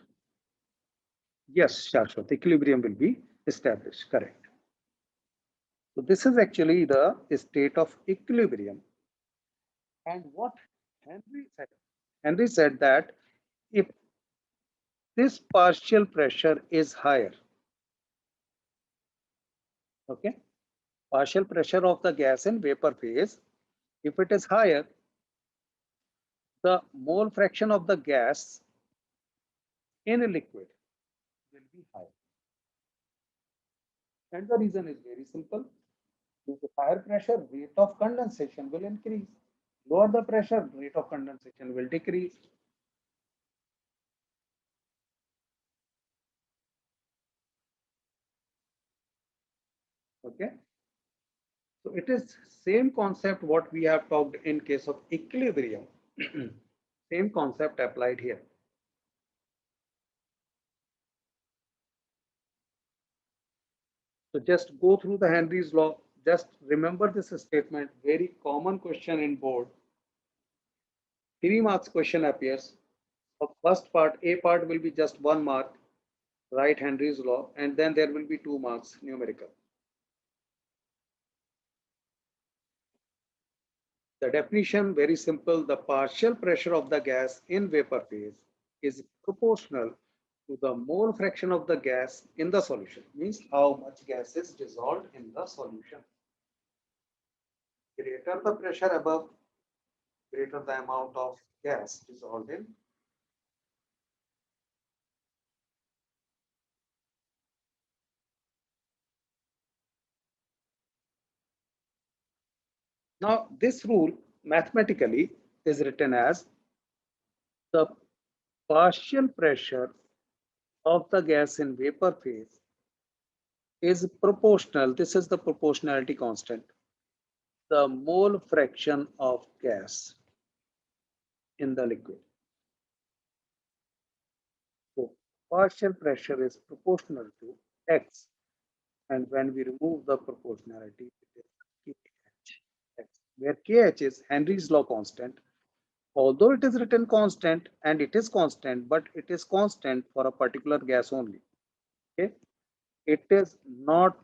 Yes, Shashwat, equilibrium will be established, correct. So this is actually the state of equilibrium. And what Henry said? Henry said that if this partial pressure is higher, okay, partial pressure of the gas in vapor phase, if it is higher, the mole fraction of the gas in a liquid will be higher. And the reason is very simple. Due to higher pressure, rate of condensation will increase. Lower the pressure, rate of condensation will decrease. Okay. So it is same concept what we have talked in case of equilibrium. Same concept applied here. So just go through the Henry's law. Just remember this statement, very common question in board. 3 marks question appears. The first part, A part will be just 1 mark, write Henry's law, and then there will be 2 marks numerical. The definition very simple. The partial pressure of the gas in vapor phase is proportional to the mole fraction of the gas in the solution. Means how much gas is dissolved in the solution. Greater the pressure above, greater the amount of gas dissolved in. Now this rule mathematically is written as the partial pressure of the gas in vapor phase is proportional. This is the proportionality constant. The mole fraction of gas in the liquid. So partial pressure is proportional to X. And when we remove the proportionality, it is KH, where KH is Henry's law constant. Although it is written constant and it is constant, but it is constant for a particular gas only. Okay, it is not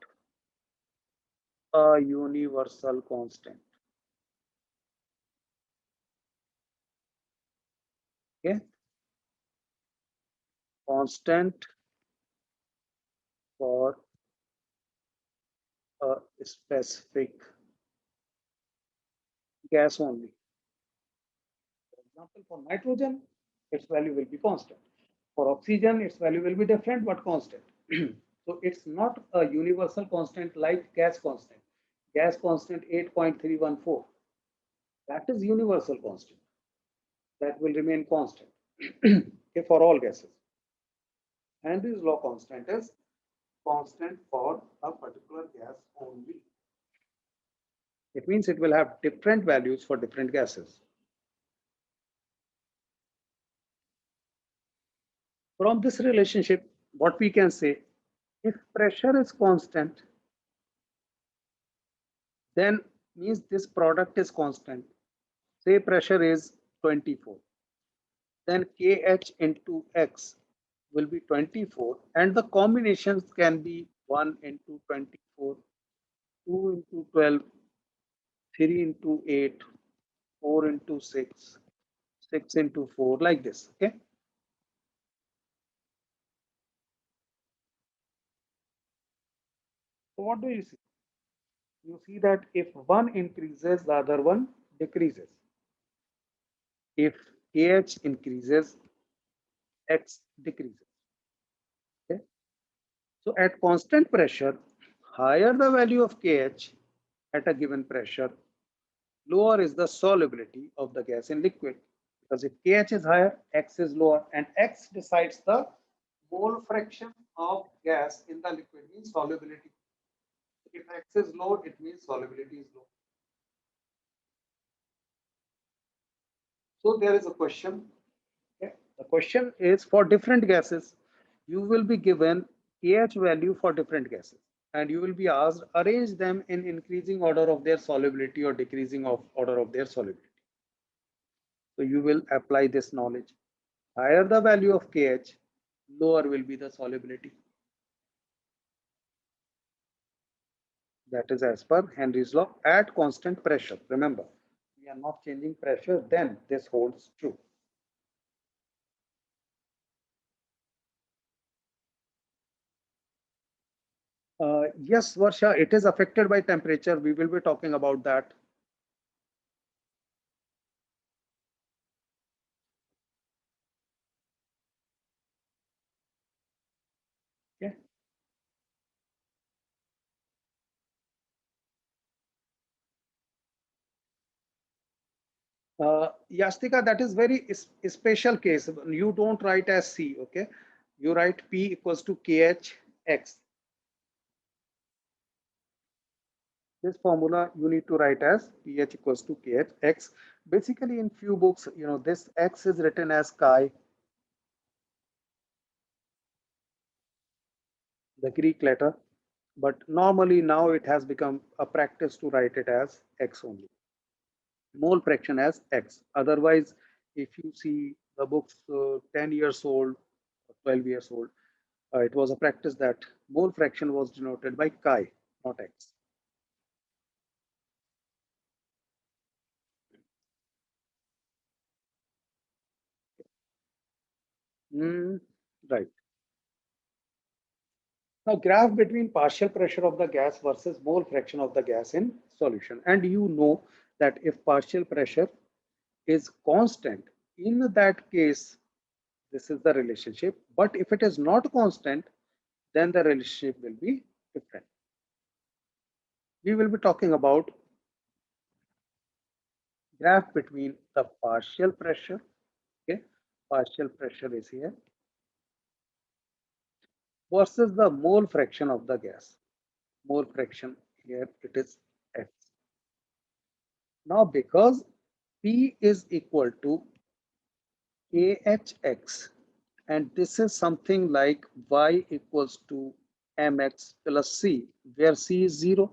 a universal constant. Okay, constant for a specific gas only. For example, for nitrogen, its value will be constant. For oxygen, its value will be different but constant. So it's not a universal constant like gas constant. Gas constant 8.314. That is universal constant. That will remain constant okay, for all gases. Henry's law constant is constant for a particular gas only. It means it will have different values for different gases. From this relationship, what we can say, if pressure is constant, then means this product is constant. Say pressure is 24, then Kh into X will be 24, and the combinations can be 1 into 24, 2 into 12, 3 into 8, 4 into 6, 6 into 4, like this. Okay. So what do you see? You see that if one increases, the other one decreases. If KH increases, X decreases. Okay. So at constant pressure, higher the value of KH at a given pressure, lower is the solubility of the gas in liquid. Because if KH is higher, X is lower, and X decides the mole fraction of gas in the liquid, means solubility. If X is low, it means solubility is low. So there is a question. Okay. The question is for different gases, you will be given KH value for different gases, and you will be asked arrange them in increasing order of their solubility or decreasing of order of their solubility. So you will apply this knowledge. Higher the value of KH, lower will be the solubility. That is as per Henry's law at constant pressure. Remember, we are not changing pressure, then this holds true. Yes, Varsha, it is affected by temperature. We will be talking about that. Okay. Yastika, that is very special case. You don't write as C, okay? You write P equals to KHX. This formula you need to write as pH equals to KHX. Basically, in few books, this X is written as chi, the Greek letter, but normally now it has become a practice to write it as X only. Mole fraction as X. Otherwise, if you see the books 10 years old, 12 years old, it was a practice that mole fraction was denoted by chi, not X. Right. Now, graph between partial pressure of the gas versus mole fraction of the gas in solution. And you know that if partial pressure is constant, in that case, this is the relationship. But if it is not constant, then the relationship will be different. We will be talking about graph between the partial pressure, okay, partial pressure is here, versus the mole fraction of the gas. Mole fraction here it is X. Now because P is equal to KHX, and this is something like Y equals to mx plus C, where C is 0.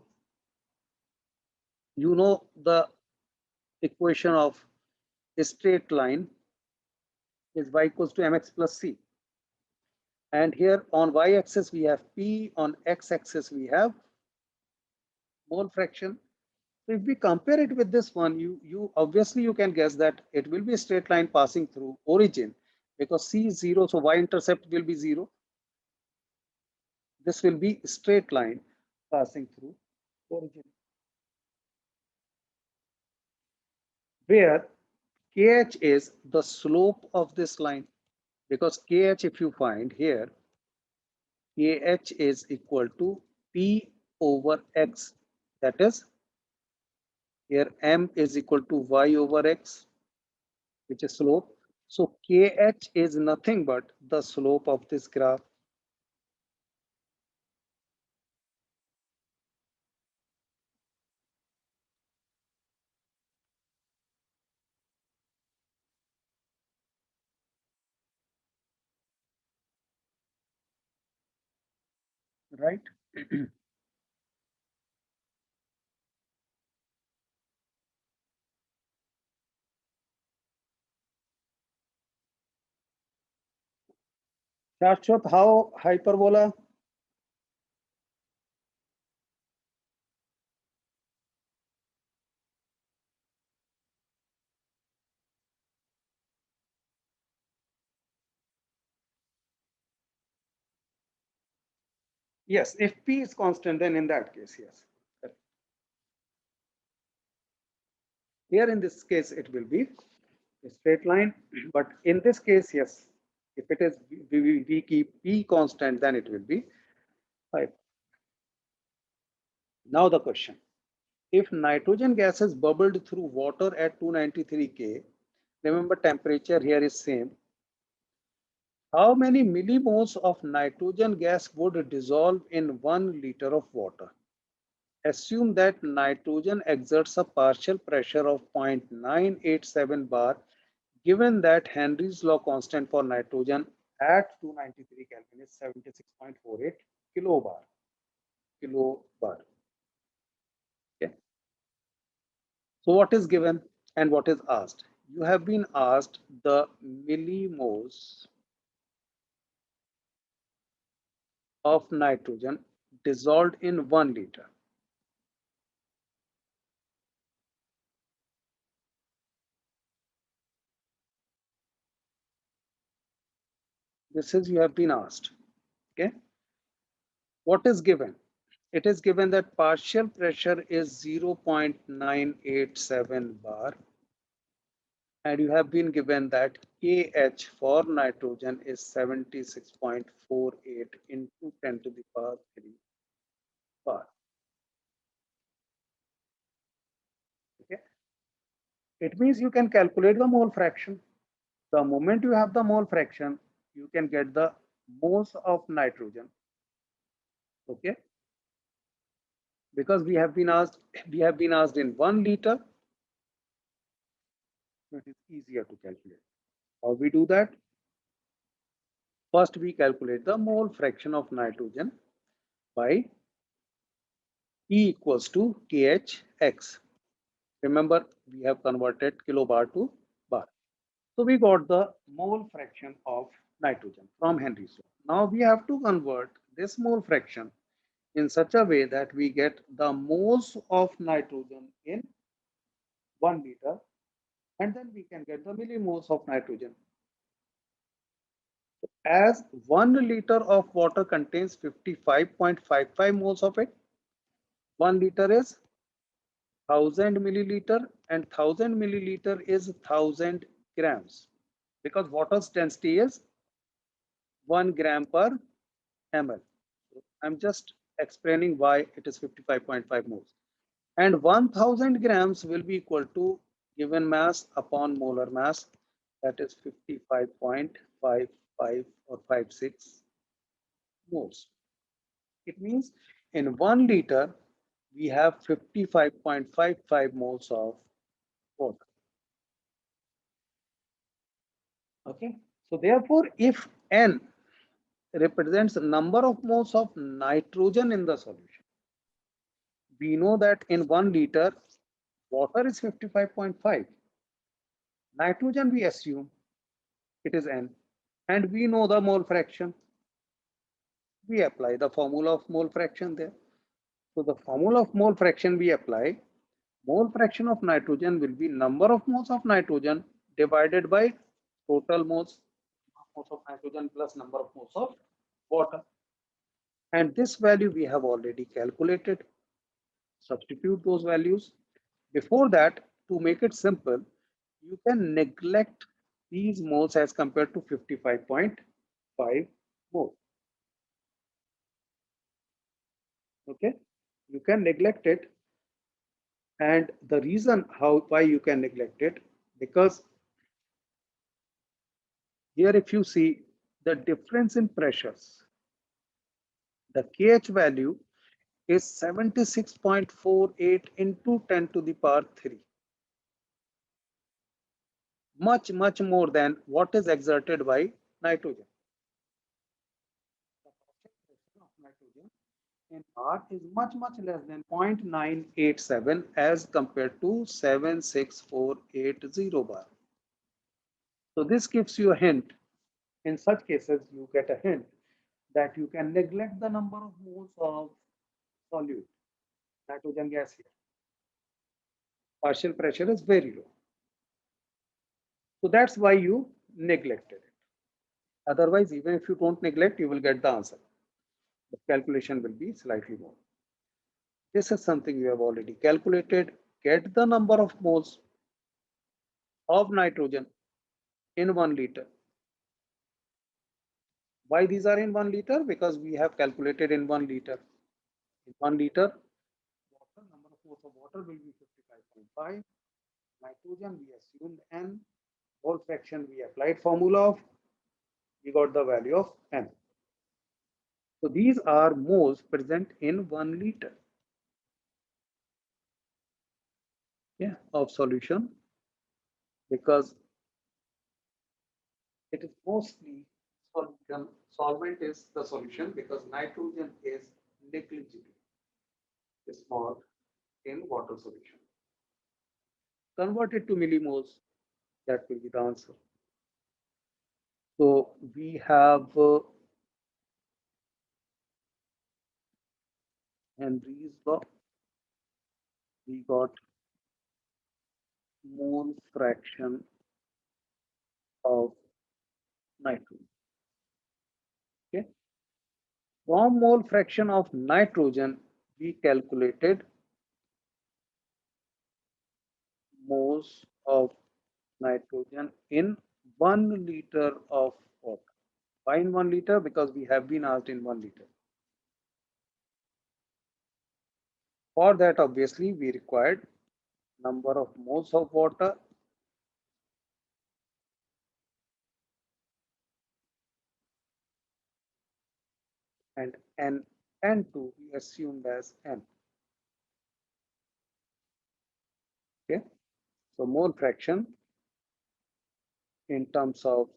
You know the equation of a straight line is Y equals to mx plus C. And here on y-axis we have P, on x-axis we have mole fraction. So if we compare it with this one, you obviously you can guess that it will be a straight line passing through origin because C is 0, so y-intercept will be 0. This will be straight line passing through origin, where KH is the slope of this line, because KH, if you find here, KH is equal to P over X. That is, here M is equal to Y over X, which is slope. So KH is nothing but the slope of this graph. Right? Shashwat, how hyperbola? Yes, if P is constant, then in that case, yes. Here in this case, it will be a straight line, but in this case, yes, if it is we keep P constant, then it will be 5. Now the question, if nitrogen gas is bubbled through water at 293 K, remember temperature here is same, how many millimoles of nitrogen gas would dissolve in 1 liter of water? Assume that nitrogen exerts a partial pressure of 0.987 bar, given that Henry's law constant for nitrogen at 293 Kelvin is 76.48 kilobar. Kilobar. Okay. So what is given and what is asked? You have been asked the millimoles of nitrogen dissolved in 1 liter. This is you have been asked. Okay. What is given? It is given that partial pressure is 0.987 bar, and you have been given that KH for nitrogen is 76.48 into 10 to the power 3 bar. Okay. It means you can calculate the mole fraction. The moment you have the mole fraction, you can get the moles of nitrogen. Okay. Because we have been asked in 1 liter, it is easier to calculate. How we do that? First, we calculate the mole fraction of nitrogen by E equals to KHX. Remember, we have converted kilobar to bar. So we got the mole fraction of nitrogen from Henry's law. Now we have to convert this mole fraction in such a way that we get the moles of nitrogen in 1 liter, and then we can get the millimoles of nitrogen. As 1 liter of water contains 55.55 moles of it, 1 liter is 1000 milliliter, and 1000 milliliter is 1000 grams, because water's density is 1 gram per ml. I'm just explaining why it is 55.5 moles. And 1000 grams will be equal to given mass upon molar mass, that is 55.55 or 56 moles. It means in 1 liter, we have 55.55 moles of water. Okay. So therefore, if N represents the number of moles of nitrogen in the solution, we know that in 1 liter, water is 55.5. Nitrogen, we assume it is N. And we know the mole fraction. We apply the formula of mole fraction there. So the formula of mole fraction we apply. Mole fraction of nitrogen will be number of moles of nitrogen divided by total moles of nitrogen plus number of moles of water. And this value we have already calculated. Substitute those values. Before that, to make it simple, you can neglect these moles as compared to 55.5 moles. Okay, you can neglect it. And the reason why you can neglect it, because here if you see the difference in pressures, the KH value is 76.48 into 10 to the power 3. Much more than what is exerted by nitrogen. The pressure of nitrogen in bar is much less than 0.987 as compared to 76480 bar. So this gives you a hint. In such cases, you get a hint that you can neglect the number of moles of solute, nitrogen gas here. Partial pressure is very low. So that's why you neglected it. Otherwise, even if you don't neglect, you will get the answer. The calculation will be slightly more. This is something you have already calculated. Get the number of moles of nitrogen in 1 liter. Why these are in 1 liter? Because we have calculated in 1 liter. In 1 liter, water, number of moles of water will be 55.5. Nitrogen, we assumed N. Mole fraction, we applied formula of, we got the value of N. So these are moles present in 1 liter, yeah, of solution, because it is mostly solution. Solvent is the solution because nitrogen is negligibly small in water solution. Convert it to millimoles, that will be the answer. So we have Henry's law. We got mole fraction of nitrogen. Okay. From mole fraction of nitrogen, we calculated moles of nitrogen in 1 liter of water. Why in 1 liter? Because we have been asked in 1 liter. For that, obviously, we required number of moles of water and N2 we assumed as N. Okay, so mole fraction in terms of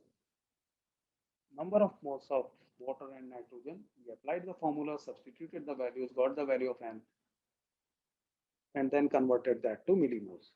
number of moles of water and nitrogen, we applied the formula, substituted the values, got the value of N, and then converted that to millimoles.